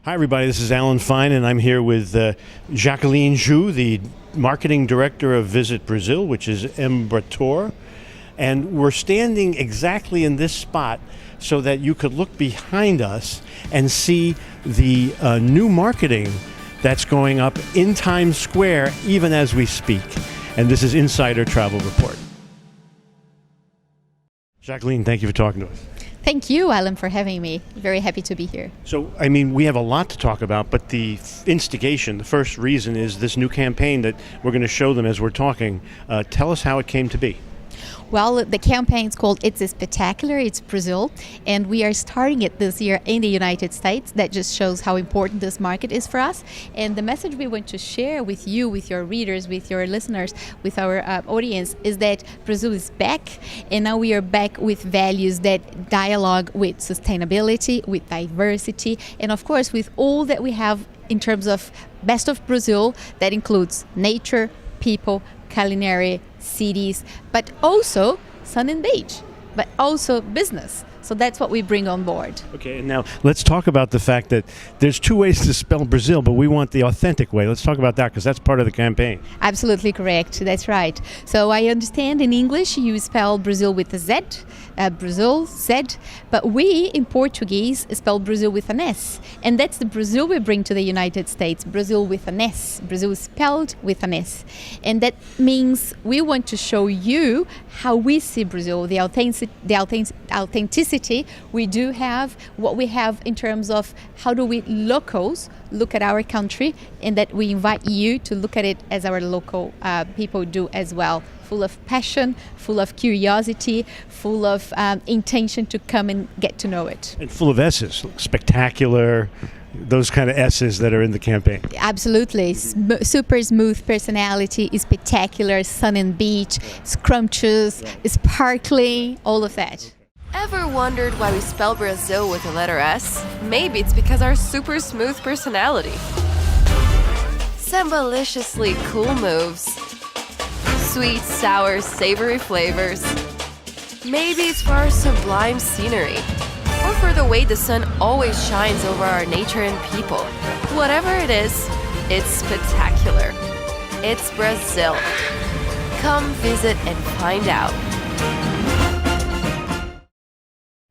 Hi, everybody. This is Alan Fine, and I'm here with Jacqueline Zhu, the marketing director of Visit Brazil, which is Embratur. And we're standing exactly in this spot so that you could look behind us and see the new marketing that's going up in Times Square even as we speak. And this is Insider Travel Report. Jacqueline, thank you for talking to us. Thank you, Alan, for having me. Very happy to be here. So, we have a lot to talk about, but the instigation, the first reason is this new campaign that we're going to show them as we're talking. Tell us how it came to be. Well, the campaign is called It's Spectacular Its Brasil, and we are starting it this year in the United States. That just shows how important this market is for us. And the message we want to share with you, with your readers, with your listeners, with our audience is that Brazil is back, and now we are back with values that dialogue with sustainability, with diversity, and of course with all that we have in terms of best of Brazil. That includes nature, people, culinary, cities, but also sun and beach, but also business. So that's what we bring on board. Okay, and now let's talk about the fact that there's two ways to spell Brazil, but we want the authentic way. Let's talk about that because that's part of the campaign. Absolutely correct. That's right. So I understand in English you spell Brazil with a Z, Brazil, Z, but we in Portuguese spell Brazil with an S. And that's the Brazil we bring to the United States, Brazil with an S. Brazil spelled with an S. And that means we want to show you how we see Brazil, the authenticity we do have, what we have in terms of how do we locals look at our country, and that we invite you to look at it as our local people do as well. Full of passion, full of curiosity, full of intention to come and get to know it. And full of S's, spectacular, those kind of S's that are in the campaign. Absolutely. Super smooth personality, spectacular, sun and beach, scrumptious, sparkling, all of that. Ever wondered why we spell Brazil with the letter S? Maybe it's because our super smooth personality. Sambaliciously cool moves. Sweet, sour, savory flavors. Maybe it's for our sublime scenery. Or for the way the sun always shines over our nature and people. Whatever it is, it's spectacular. It's Brazil. Come visit and find out.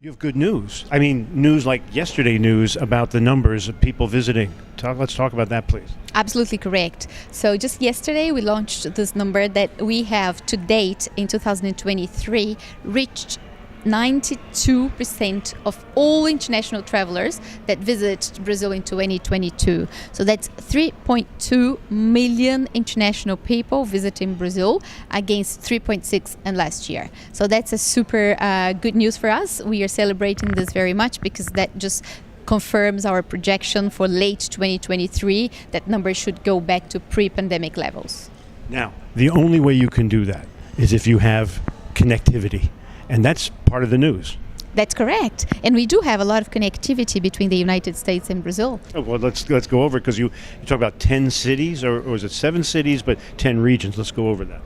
You have good news. News like yesterday news about the numbers of people visiting. Let's talk about that, please. Absolutely correct. So just yesterday we launched this number that we have to date in 2023 reached 92% of all international travelers that visit Brazil in 2022. So that's 3.2 million international people visiting Brazil against 3.6 in last year. So that's a super good news for us. We are celebrating this very much because that just confirms our projection for late 2023 that number should go back to pre-pandemic levels. Now, the only way you can do that is if you have connectivity. And that's part of the news. That's correct. And we do have a lot of connectivity between the United States and Brazil. Oh, well, let's go over it because you talk about 10 cities, or is it 7 cities, but 10 regions. Let's go over that.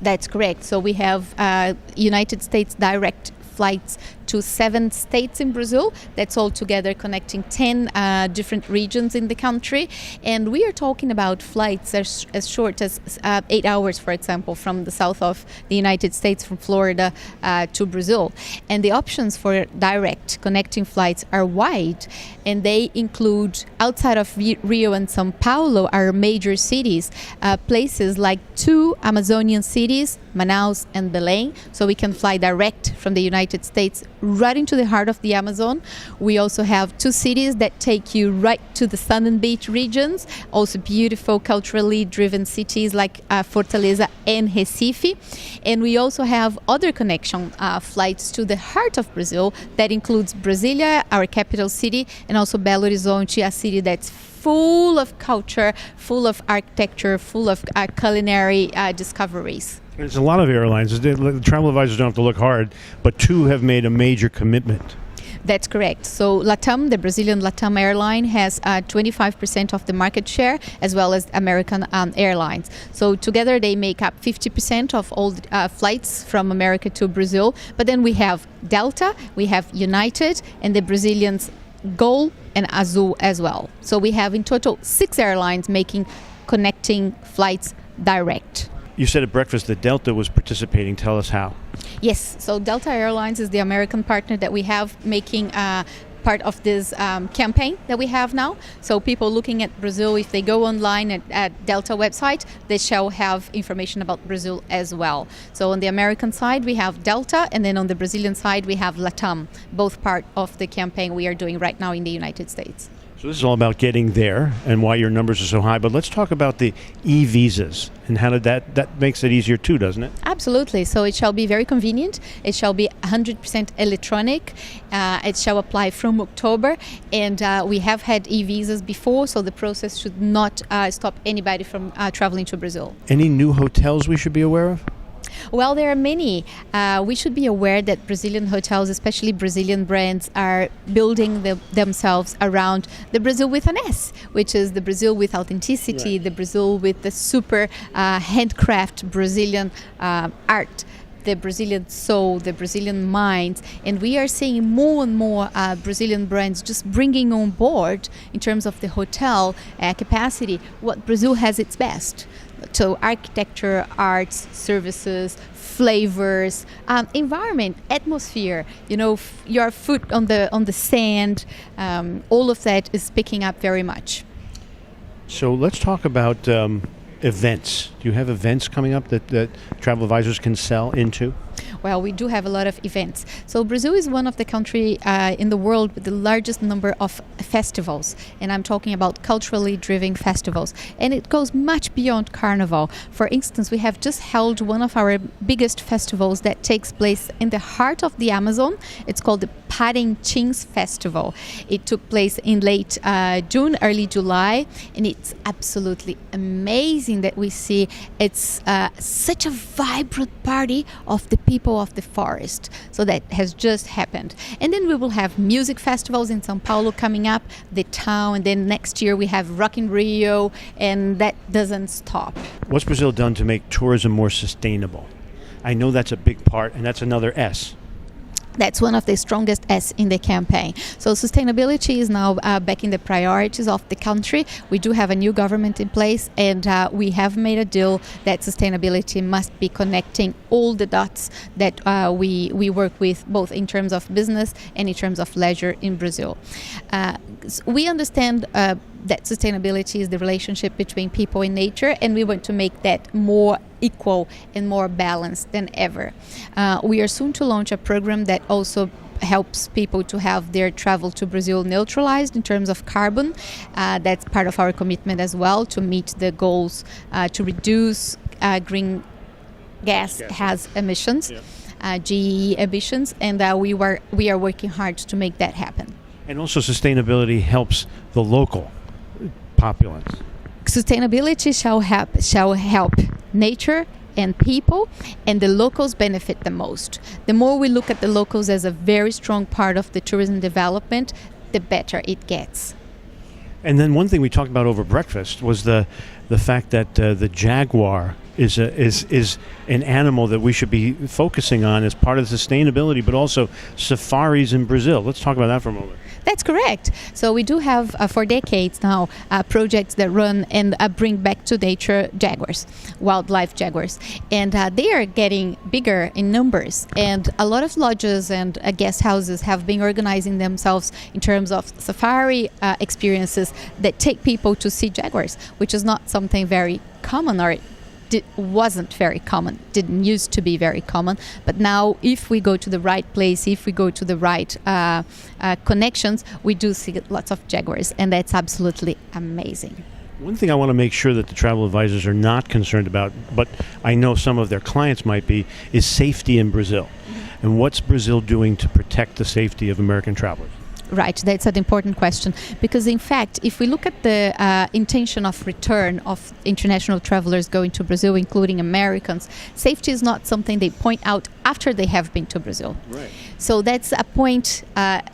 That's correct. So we have United States direct flights to 7 states in Brazil. That's all together connecting 10 different regions in the country. And we are talking about flights as short as 8 hours, for example, from the south of the United States, from Florida to Brazil. And the options for direct connecting flights are wide, and they include, outside of Rio and São Paulo, our major cities, places like 2 Amazonian cities, Manaus and Belém, so we can fly direct from the United States right into the heart of the Amazon. We also have 2 cities that take you right to the sun and beach regions, also beautiful culturally driven cities like Fortaleza and Recife. And we also have other connection flights to the heart of Brazil that includes Brasilia, our capital city, and also Belo Horizonte, a city that's full of culture, full of architecture, full of culinary discoveries. There's a lot of airlines. The travel advisors don't have to look hard, but 2 have made a major commitment. That's correct. So LATAM, the Brazilian LATAM airline, has 25% of the market share, as well as American Airlines. So together they make up 50% of all flights from America to Brazil. But then we have Delta, we have United, and the Brazilians Gol and Azul as well. So we have in total 6 airlines making connecting flights direct. You said at breakfast that Delta was participating. Tell us how. Yes, so Delta Airlines is the American partner that we have making part of this campaign that we have now. So people looking at Brazil, if they go online at Delta website, they shall have information about Brazil as well. So on the American side, we have Delta, and then on the Brazilian side, we have LATAM, both part of the campaign we are doing right now in the United States. So this is all about getting there and why your numbers are so high. But let's talk about the Evisas and how did that makes it easier too, doesn't it? Absolutely. So it shall be very convenient. It shall be 100% electronic. It shall apply from October. And we have had e-visas before, so the process should not stop anybody from traveling to Brazil. Any new hotels we should be aware of? Well, there are many. We should be aware that Brazilian hotels, especially Brazilian brands, are building themselves around the Brazil with an S, which is the Brazil with authenticity, right. The Brazil with the super handcraft Brazilian art, the Brazilian soul, the Brazilian mind. And we are seeing more and more Brazilian brands just bringing on board, in terms of the hotel capacity, what Brazil has its best. So architecture, arts, services, flavors, environment, atmosphere, your foot on the sand, all of that is picking up very much. So let's talk about events. Do you have events coming up that travel advisors can sell into? Well, we do have a lot of events. So Brazil is one of the countries in the world with the largest number of festivals. And I'm talking about culturally driven festivals. And it goes much beyond Carnival. For instance, we have just held one of our biggest festivals that takes place in the heart of the Amazon. It's called the Parintins Festival. It took place in late June, early July. And it's absolutely amazing that we see it's such a vibrant party of the people of the forest. So that has just happened. And then we will have music festivals in São Paulo coming up, the town, and then next year we have Rock in Rio, and that doesn't stop. What's Brazil done to make tourism more sustainable? I know that's a big part, and that's another S. That's one of the strongest S in the campaign. So sustainability is now back in the priorities of the country. We do have a new government in place, and we have made a deal that sustainability must be connecting all the dots that we work with, both in terms of business and in terms of leisure in Brazil. We understand that sustainability is the relationship between people and nature, and we want to make that more equal and more balanced than ever. We are soon to launch a program that also helps people to have their travel to Brazil neutralized in terms of carbon. That's part of our commitment as well, to meet the goals to reduce green gas has emissions, GE emissions, and we are working hard to make that happen. And also sustainability helps the local populace. Sustainability shall help nature and people, and the locals benefit the most. The more we look at the locals as a very strong part of the tourism development, the better it gets. And then one thing we talked about over breakfast was the fact that the jaguar is an animal that we should be focusing on as part of sustainability, but also safaris in Brazil. Let's talk about that for a moment. That's correct. So we do have, for decades now, projects that run and bring back to nature jaguars, wildlife jaguars. And they are getting bigger in numbers. And a lot of lodges and guest houses have been organizing themselves in terms of safari experiences that take people to see jaguars, which is not something very common, or wasn't very common, didn't used to be very common. But now, if we go to the right place, if we go to the right connections, we do see lots of jaguars, and that's absolutely amazing. One thing I want to make sure that the travel advisors are not concerned about, but I know some of their clients might be, is safety in Brazil. Mm-hmm. And what's Brazil doing to protect the safety of American travelers? Right, that's an important question, because in fact, if we look at the intention of return of international travelers going to Brazil, including Americans, safety is not something they point out after they have been to Brazil. Right. So that's a point,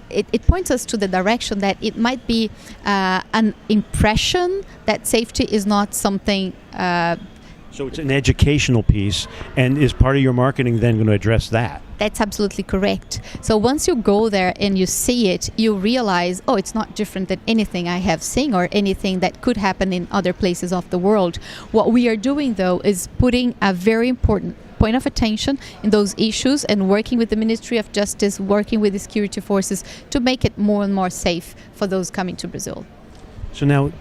it points us to the direction that it might be an impression that safety is not something... So it's an educational piece, and is part of your marketing then going to address that? That's absolutely correct. So once you go there and you see it, you realize, oh, it's not different than anything I have seen or anything that could happen in other places of the world. What we are doing, though, is putting a very important point of attention in those issues and working with the Ministry of Justice, working with the security forces to make it more and more safe for those coming to Brazil. So now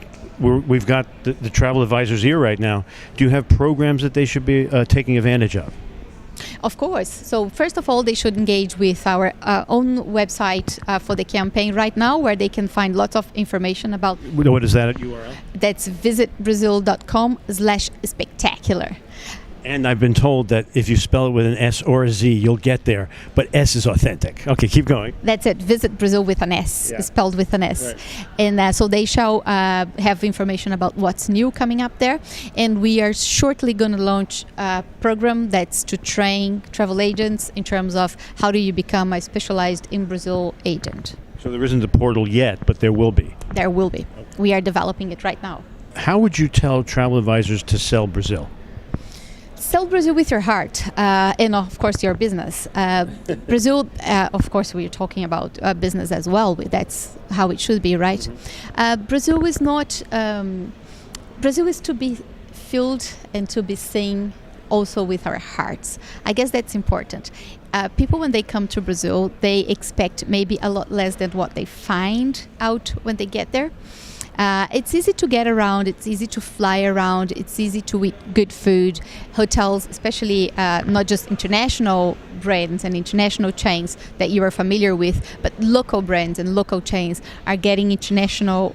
we've got the travel advisor's ear right now. Do you have programs that they should be taking advantage of? Of course. So first of all, they should engage with our own website for the campaign right now, where they can find lots of information about. What is that URL? That's visitbrazil.com/spectacular. And I've been told that if you spell it with an S or a Z, you'll get there. But S is authentic. Okay, keep going. That's it. Visit Brazil with an S, spelled with an S. Right. And so they shall have information about what's new coming up there. And we are shortly going to launch a program that's to train travel agents in terms of how do you become a specialized in Brazil agent. So there isn't a portal yet, but there will be. There will be. We are developing it right now. How would you tell travel advisors to sell Brazil? Sell Brazil with your heart and, of course, your business. Brazil, of course, we're talking about business as well. That's how it should be, right? Brazil is not... Brazil is to be filled and to be seen also with our hearts. I guess that's important. People, when they come to Brazil, they expect maybe a lot less than what they find out when they get there. It's easy to get around, it's easy to fly around, it's easy to eat good food. Hotels, especially not just international brands and international chains that you are familiar with, but local brands and local chains are getting international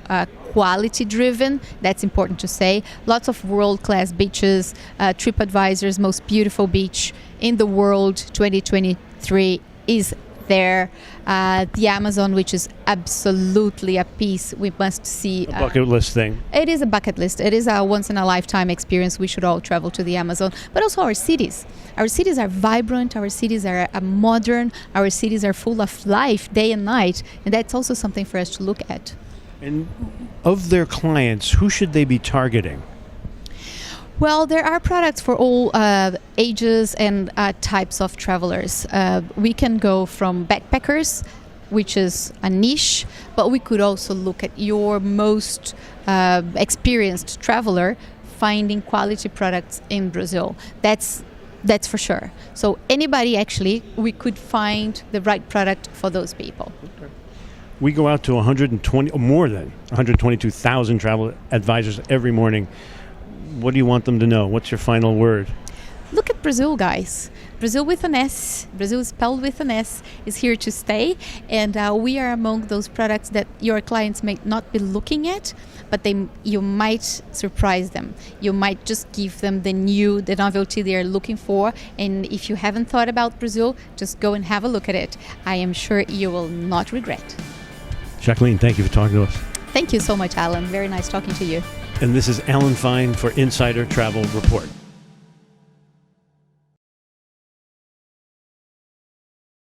quality driven. That's important to say. Lots of world-class beaches. TripAdvisor's most beautiful beach in the world 2023 is there. The Amazon, which is absolutely a piece we must see. A bucket list thing. It is a bucket list. It is a once-in-a-lifetime experience. We should all travel to the Amazon. But also our cities. Our cities are vibrant. Our cities are modern. Our cities are full of life day and night. And that's also something for us to look at. And of their clients, who should they be targeting? Well, there are products for all ages and types of travelers. We can go from backpackers, which is a niche, but we could also look at your most experienced traveler finding quality products in Brazil. That's for sure. So anybody, actually, we could find the right product for those people. Okay. We go out to 120, or more than 122,000 travel advisors every morning. What do you want them to know? What's your final word? Look at Brazil, guys. Brazil with an S, Brazil spelled with an S, is here to stay. And we are among those products that your clients may not be looking at, but you might surprise them. You might just give them the novelty they are looking for. And if you haven't thought about Brazil, just go and have a look at it. I am sure you will not regret. Jacqueline, thank you for talking to us. Thank you so much, Alan. Very nice talking to you. And this is Alan Fine for Insider Travel Report.